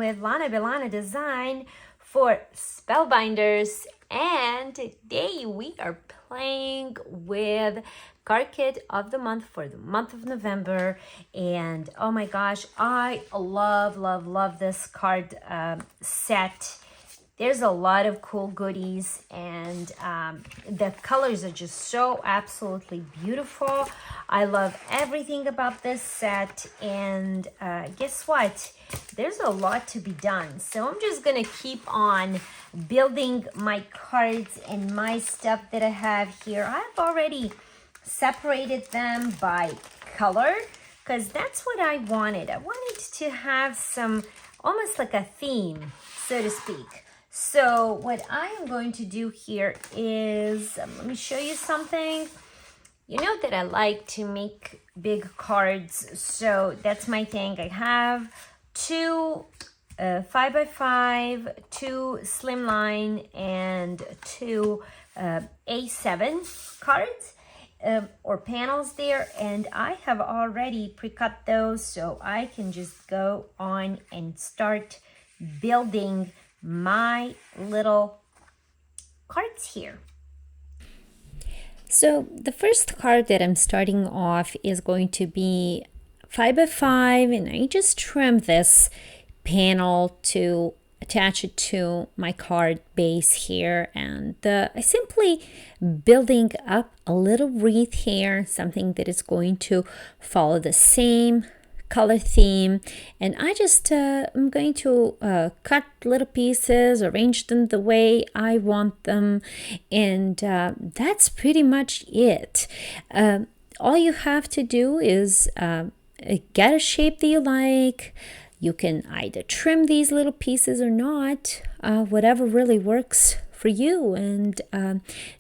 with Lana Belana Design for Spellbinders, and today we are playing with card kit of the month for the month of November. And oh my gosh, I love this card set. There's a lot of cool goodies, and the colors are just so absolutely beautiful. I love everything about this set, and guess what? There's a lot to be done. So I'm just gonna keep on building my cards and my stuff that I have here. I've already separated them by color because that's what I wanted. I wanted to have some, almost like a theme, so to speak. So what I am going to do here is, let me show you something. You know that I like to make big cards, so that's my thing. I have two 5x5, two slimline, and two A7 cards or panels there, and I have already pre-cut those, so I can just go on and start building my little cards here. So the first card that I'm starting off is going to be 5x5, and I just trimmed this panel to attach it to my card base here, and I simply building up a little wreath here, something that is going to follow the same color theme, and I just I'm going to cut little pieces, arrange them the way I want them, and that's pretty much it. All you have to do is get a shape that you like. You can either trim these little pieces or not, whatever really works for you, and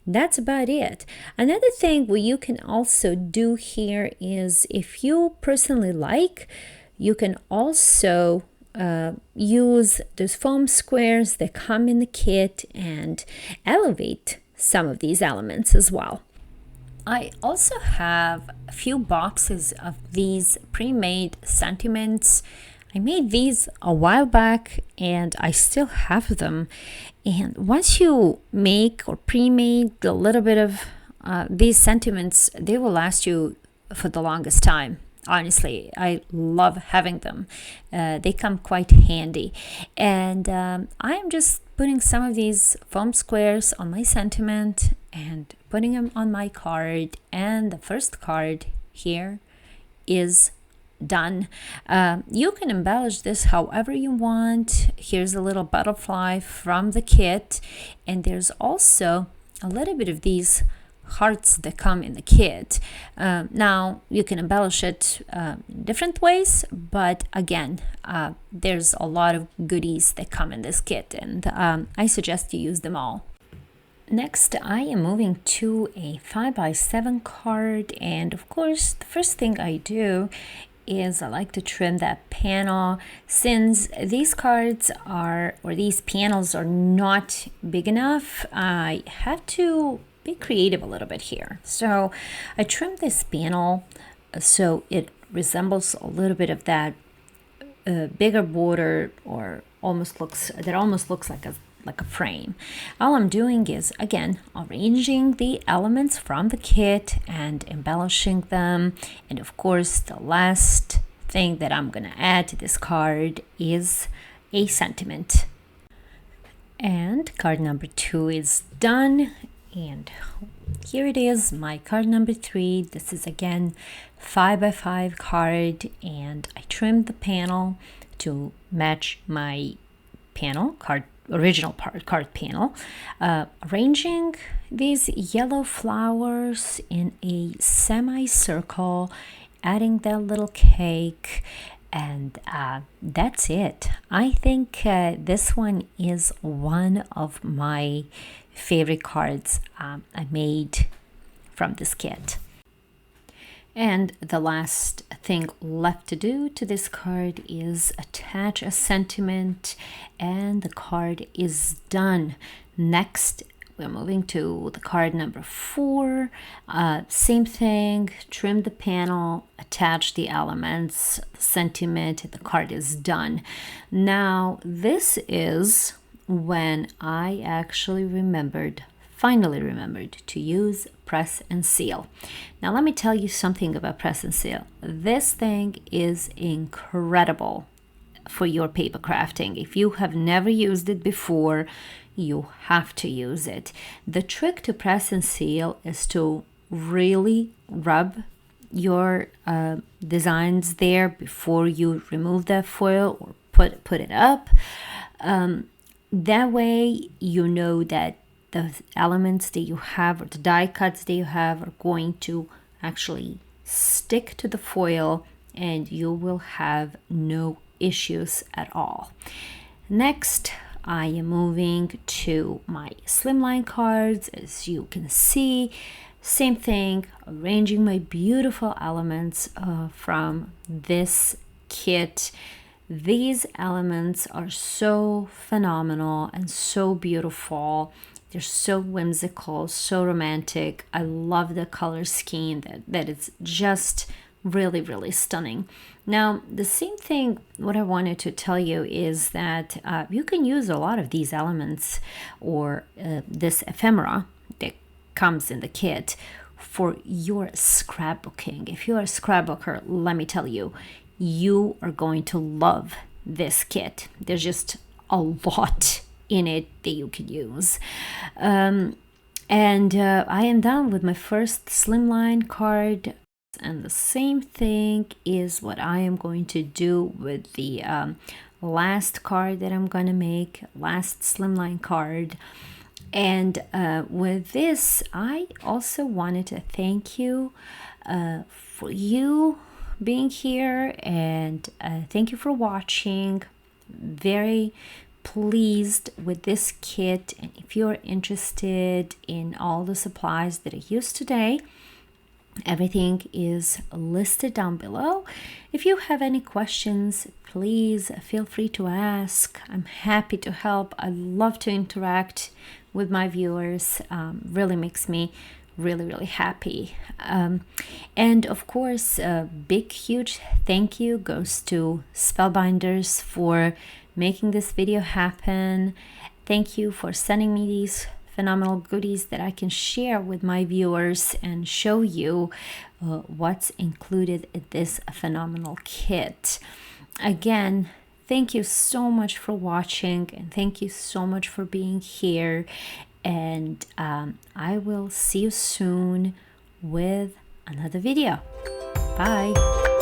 that's about it. Another thing what you can also do here is, if you personally like, you can also use those foam squares that come in the kit and elevate some of these elements as well. I also have a few boxes of these pre-made sentiments. I made these a while back and I still have them. And once you make or pre-made a little bit of these sentiments, they will last you for the longest time. Honestly, I love having them. They come quite handy. And I am just putting some of these foam squares on my sentiment and putting them on my card. And the first card here is done. You can embellish this however you want. Here's a little butterfly from the kit, and there's also a little bit of these hearts that come in the kit. Now you can embellish it different ways, but again, there's a lot of goodies that come in this kit, and I suggest you use them all. Next, I am moving to a 5x7 card, and of course the first thing I do is I like to trim that panel. Since these cards are, or these panels are not big enough, I have to be creative a little bit here. So I trimmed this panel so it resembles a little bit of that bigger border, or almost looks like a frame. All I'm doing is, again, arranging the elements from the kit and embellishing them. And of course, the last thing that I'm gonna add to this card is a sentiment. And card number 2 is done. And here it is, my card number 3. This is again 5x5 card, and I trimmed the panel to match my original card panel, arranging these yellow flowers in a semicircle, adding that little cake, and that's it. I think this one is one of my favorite cards I made from this kit. And the last thing left to do to this card is attach a sentiment, and the card is done. Next, we're moving to the card number 4. Same thing, trim the panel, attach the elements, the sentiment, the card is done. Now, this is when I actually finally remembered to use press and seal. Now, let me tell you something about press and seal. This thing is incredible for your paper crafting. If you have never used it before, you have to use it. The trick to press and seal is to really rub your designs there before you remove that foil or put it up. That way you know that the elements that you have or the die cuts that you have are going to actually stick to the foil and you will have no issues at all. Next, I am moving to my slimline cards. As you can see, same thing, arranging my beautiful elements from this kit. These elements are so phenomenal and so beautiful. They're so whimsical, so romantic. I love the color scheme that it's just really, really stunning. Now, the same thing, what I wanted to tell you is that you can use a lot of these elements or this ephemera that comes in the kit for your scrapbooking. If you're a scrapbooker, let me tell you, you are going to love this kit. There's just a lot in it that you could use. I am done with my first slimline card. And the same thing is what I am going to do with the last card that I'm going to make, last slimline card. And with this, I also wanted to thank you for you being here, and thank you for watching. Very pleased with this kit, and if you're interested in all the supplies that I used today, everything is listed down below. If you have any questions, please feel free to ask. I'm happy to help. I love to interact with my viewers. Really makes me really happy. And of course, a big huge thank you goes to Spellbinders for making this video happen. Thank you for sending me these phenomenal goodies that I can share with my viewers and show you what's included in this phenomenal kit. Again, thank you so much for watching, and thank you so much for being here, and I will see you soon with another video. Bye.